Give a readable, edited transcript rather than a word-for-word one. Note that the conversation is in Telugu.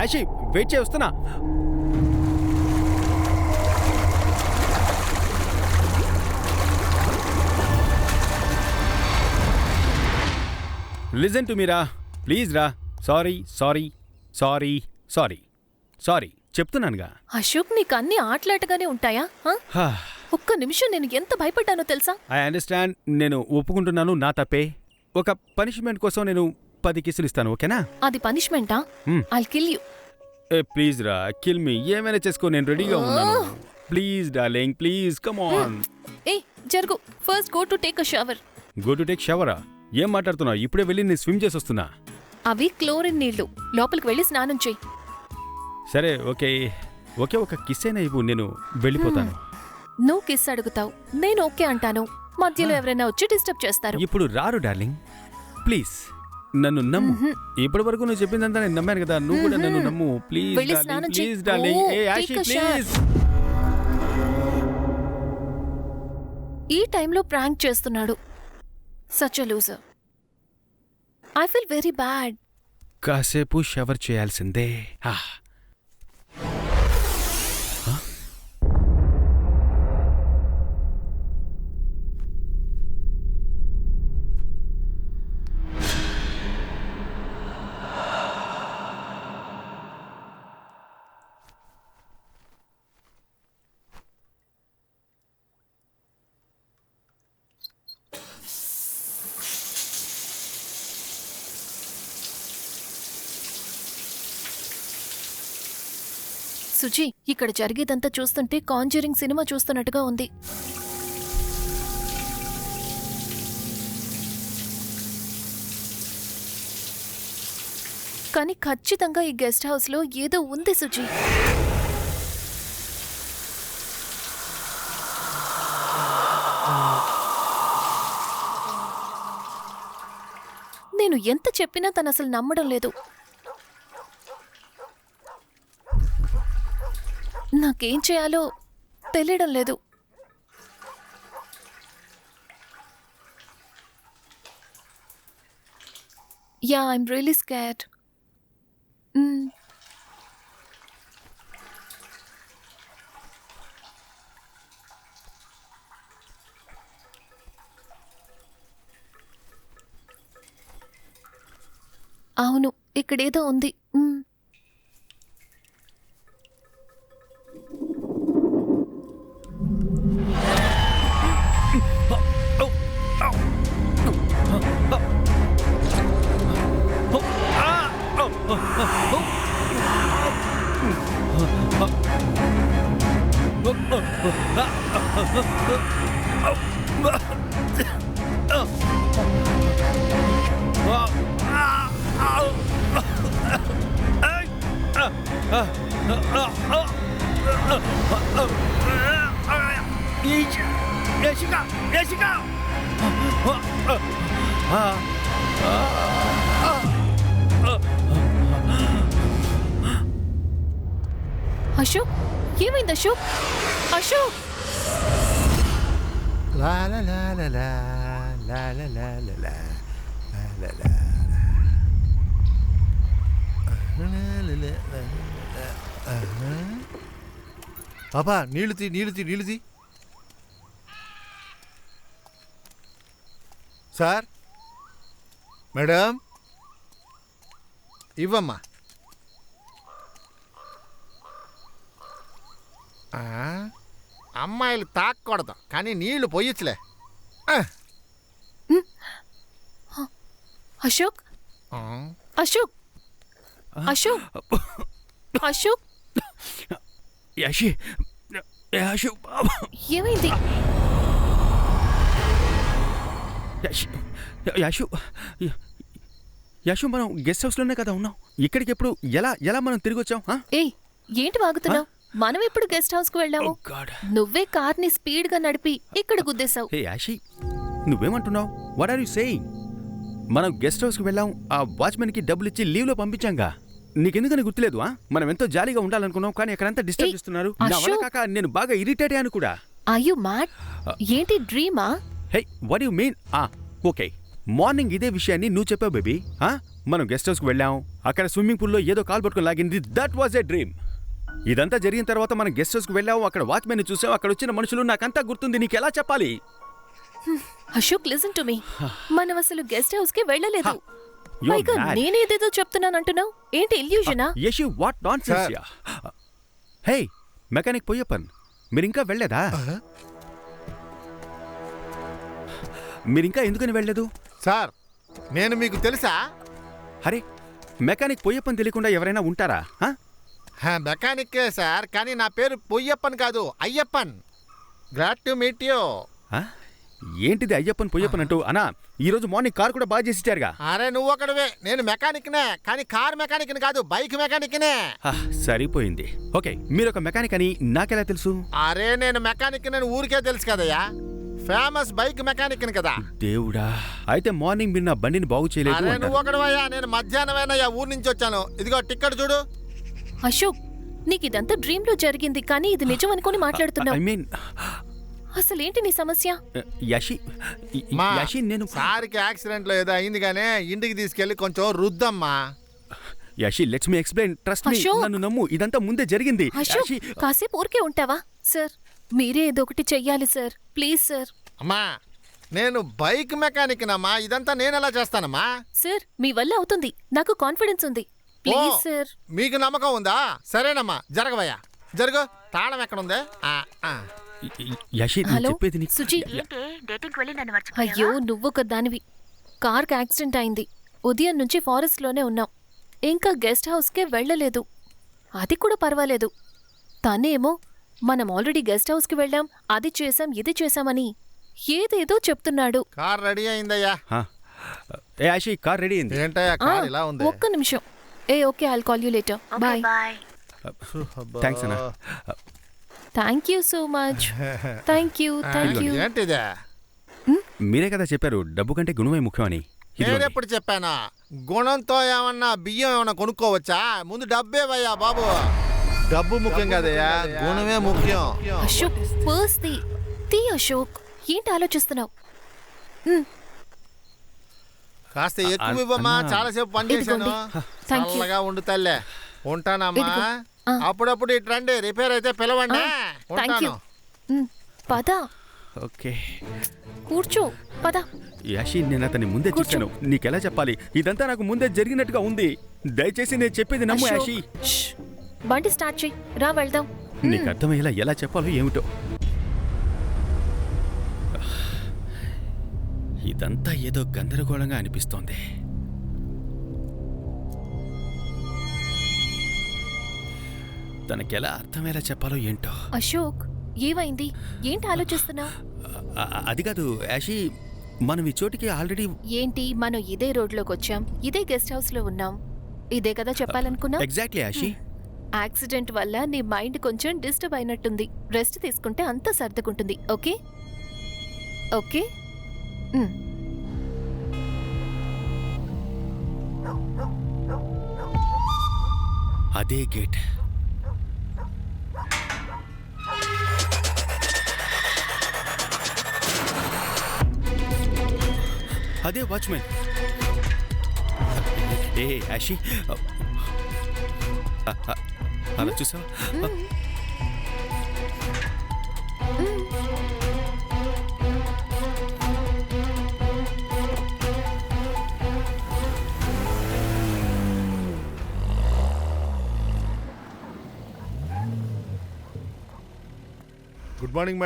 యాషి వెయిట్ చేయి, వస్తున్నా. లిజన్ టు మీ రా, ప్లీజ్ రా. Sorry sorry sorry sorry sorry చెప్తున్నానుగా. అశోక్, నీకు అన్ని ఆటలాటగానే ఉంటాయా? ఒక్క నిమిషం నేను ఎంత భయపడ్డానో తెలుసా? ఐ అండర్స్టాండ్, నేను ఒప్పుకుంటున్నాను, నా తప్పే. ఒక పనిష్మెంట్ కోసం నేను 10 కిస్సులు ఇస్తాను, ఓకేనా? అది పనిష్మెంటా? I'll kill you. ఏ ప్లీజ్ రా, కిల్ మీ. ఏమైనా చేసుకో, నేను రెడీగా ఉన్నాను. Please darling, please come on. ఏ జరుగు, first go to take a shower. Go to take షవరా? ఏం మాట్లాడుతున్నావు? ఇప్పుడే వెళ్ళి నేను స్విమ్ చేసి వస్తున్నా. అవి క్లోరిన్ నీళ్లు, లోపలికి వెళ్ళి స్నానం చెయ్యి. సరే ఓకే, ఒకే ఒక కిస్ అయినా ఇవ్వు, నేను వెళ్ళిపోతాను. నువ్వు కిస్ అడుగుతావు, నేను ఓకే అంటాను. మధ్యలో ఎవరైనా వచ్చి డిస్టర్బ్ చేస్తారు. ఇప్పుడు రారు డార్లింగ్, ప్లీజ్ నన్ను నమ్ము. ఇప్పటి వరకు నువ్వు చెప్పిందంతా నేను నమ్మాను కదా, నువ్వు కూడా నన్ను నమ్ము. ప్లీజ్ వెళ్ళి డార్లింగ్, స్నానం చెయ్యి. Please darling. A Yashi take a shower. Please. ఈ టైంలో ప్రాంక్ చేస్తున్నాడు. Such a loser. I feel very bad. కాసేపు షవర్ చేయాల్సిందే. సుజీ, ఇక్కడ జరిగేదంతా చూస్తుంటే కాంజరింగ్ సినిమా చూస్తున్నట్టుగా ఉంది. కానీ ఖచ్చితంగా ఈ గెస్ట్ హౌస్ లో ఏదో ఉంది సుజీ. నేను ఎంత చెప్పినా తను అసలు నమ్మడం లేదు. నాకేం చేయాలో తెలియడం లేదు. Yeah, I'm really scared. అవును, ఇక్కడేదో ఉంది. అశోక్, ఏమైంది అశోక్? అశోక్! పాపా, నీళ్ళు తీ. సార్, మేడం, ఇవ్వమ్మా. అమ్మాయిలు తాక్కూడదు, కానీ నీళ్లు పోయొచ్చులే. అశోక్, అశోక్, అశోక్, అశోక్, యాషి, యాషు, ఏమైంది? యాషు, యాషు, మనం గెస్ట్ హౌస్ లోనే కదా ఉన్నాం. ఇక్కడికి ఎప్పుడు ఎలా మనం తిరిగి వచ్చాం? ఏయ్, ఏంటి వాగుతున్నావు? మనం ఎప్పుడు గెస్ట్ హౌస్ కు వెళ్ళాము? నువ్వే కార్ని స్పీడ్ గా నడిపి ఇక్కడ గుద్దేశావు. హే యాషి, నువ్వేమంటున్నావు? What are you saying? మనం గెస్ట్ హౌస్ కి వెళ్ళాం, ఆ వాచ్మెన్ కి డబ్బులు ఇచ్చి లీవ్ లో పంపించాంగా. నీకెందుకని గుర్తులేదు? మనం ఎంతో జాలీగా ఉండాలనుకున్నాం, కానీ ఎక్కడంతా డిస్టర్బ్ చేస్తున్నారు. కాక నేను బాగా ఇరిటేట్ అయ్యాను కూడా. Are you mad? ఏంటి డ్రీమా? Hey, what you mean? Okay, morning ఇదే విషయాన్ని నువ్వు చెప్పావు బేబీ. మనం గెస్ట్ హౌస్కి వెళ్ళాం, అక్కడ స్విమ్మింగ్ పూల్లో ఏదో కాలు పట్టుకుని లాగింది. That was a dream. ఇదంతా జరిగిన తర్వాత మనం గెస్ట్ హౌస్కి వెళ్ళాం, అక్కడ వాచ్మెన్ చూసాం, అక్కడ వచ్చిన మనుషులు, నాకంతా గుర్తుంది. నీకు ఎలా చెప్పాలి? Ashok listen to me. మనం అసలు గెస్ట్ హౌస్ కి వెళ్ళలేదు. You're పైగా mad. నేనేదేదో చెప్తున్నాను అంటున్నావు. ఏంటి ఇల్యూజనా? యశి, వాట్ నాన్సెన్స్ యా. హే మెకానిక్ పొయ్యప్పన్, మీరు ఇంకా వెళ్ళలేదా? మీరు ఇంకా ఎందుకని వెళ్ళలేదు? సార్ నేను మీకు తెలుసా? అరే మెకానిక్ పొయ్యప్పన్ తెలియకుండా ఎవరైనా ఉంటారా? మెకానిక్కే సార్, కానీ నా పేరు పొయ్యప్పన్ కాదు, Ayyappan. Glad to meet you. ఏంటిది అయ్యప్పన్ పొయ్యప్పన్ అంటూ? అనా ఈరోజు మార్నింగ్ కార్ కూడా బాగా చేసి ఇచ్చారుగా. అరే నువ్వు ఒకడవే, నేను మెకానిక్నే, కానీ కార్ మెకానిక్ని కాదు, బైక్ మెకానిక్నే. సరిపోయింది. ఓకే, మీరు ఒక మెకానిక్ అని నాకెలా తెలుసు? అరే నేను మెకానిక్ నేను ఊరికే తెలుసు కదయ్యా, ఫేమస్ బైక్ మెకానిక్ని కదా. దేవుడా, అయితే మార్నింగ్ మీరు నా బండిని బాగు చేయలేదు అరే అంటారు. నువ్వు ఒకడవయ్యా, నేను మధ్యాహ్నమైనా ఊరు నుంచి వచ్చాను. ఇదిగో టికెట్ చూడు. అశోక్, నీకు ఇదంతా డ్రీమ్ లో జరిగింది, కానీ ఇది నిజం అనుకుని మాట్లాడుతున్నావు. ఐ మీన్ అసలేంటి నీ సమస్య? యశి, యశి నేను సార్కి యాక్సిడెంట్ లో ఏదో అయింది కానీ ఇంటికి తీసుకెళ్లి కొంచెం రుద్దమ్మా. Yashi let's me explain, trust me, Ashok. నన్ను నమ్ము, ఇదంతా ముందే జరిగింది. అశోక్, యశి, కాసేపు ఊరికే ఉంటావా? సార్ మీరే ఏదో ఒకటి చెయ్యాలి సార్, ప్లీజ్ సార్. అమ్మా నేను బైక్ మెకానిక్ నమ్మా, ఇదంతా నేను ఎలా చేస్తానమ్మా? సార్ మీ వల్ల అవుతుంది, నాకు కాన్ఫిడెన్స్ ఉంది, ప్లీజ్ ఓ, సార్. మీకు నమ్మకం ఉందా? సరేనమ్మా, జరగవయ్యా, జరుగు. తాళం ఎక్కడుందే? యశి నేను హలో చెప్పేది నీకు. సుజీ. అయ్యో నువ్వొక దానివి. కార్కి యాక్సిడెంట్ అయింది, ఉదయం నుంచి ఫారెస్ట్ లోనే ఉన్నాం, ఇంకా గెస్ట్ హౌస్ కే వెళ్ళలేదు. అది కూడా పర్వాలేదు. తనేమో మనం ఆల్రెడీ గెస్ట్ హౌస్ కి వెళ్ళాం, అది చేసాం ఇది చేసామని ఏదేదో చెప్తున్నాడు. కార్ రెడీ అయిందయ్యా. ఏ యశి, కార్ రెడీ అయింది. ఏంటయ్యా కార్ ఇలా ఉంది? ఒక్క నిమిషం. Okay, I'll call you later. Bye. Thanks అన్న. Thank you so much. Thank you. ఏంటిదే? మీరే కదా చెప్పారు డబ్బు కంటే గుణమే ముఖ్యమని. ఇదిగోండి. నేనెప్పుడు చెప్పానా? గుణంతో ఏమన్నా బియ్యం ఏమన్నా కొనుక్కోవచ్చా? ముందు డబ్బేవయ్యా బాబు. డబ్బు ముఖ్యం కదయ్యా, గుణమే ముఖ్యం. అశోక్ పర్స్ తీ అశోక్, ఏంటి ఆలోచిస్తున్నావు? కాస్త ఎక్కువ ఇవ్వమ్మా, చాలాసేపు పని చేశాను. Thank you. చల్లగా ఉండు తల్లే. ఉంటానమ్మా. ఇదిగో. అప్పుడప్పుడు ఇటు రండి, రిపేర్ అయితే పిలవండి. Thank you. ఉంటాను. పద, ఓకే కూర్చో, పద. యాషి, నేను అతన్ని ముందే కూర్చో. చూశాను. నీకెలా చెప్పాలి? ఇదంతా నాకు ముందే జరిగినట్టుగా ఉంది. దయచేసి నేను చెప్పేది నమ్ము అశోక్, యాషి. ష్. బండి స్టార్ట్ చేయి, రా వెళ్దాం. నీకు అర్థమయ్యేలా ఎలా చెప్పాలో ఏమిటో. ఇదంతా ఏదో గందరగోళంగా అనిపిస్తోంది. తనకెలా అర్థమయ్యేలా చెప్పాలో ఏంటో. అశోక్ ఏమైంది? ఏంటి ఆలోచిస్తున్నావు? అది కాదు యాషి, మనం ఈ చోటికి ఆల్రెడీ. ఏంటి, మనం ఇదే రోడ్లోకి వచ్చాం, ఇదే గెస్ట్ హౌస్ లో ఉన్నాం, ఇదే కదా చెప్పాలనుకున్నా. ఎగ్జాక్ట్లీ యాషి. యాక్సిడెంట్ వల్ల నీ మైండ్ కొంచెం డిస్టర్బ్ అయినట్టుంది. రెస్ట్ తీసుకుంటే అంతా సర్దుకుంటుంది. Okay okay. అదే గేట్. అదే వాచ్మెన్. ఏ యాషి, అలా చూసావా? Good morning madam.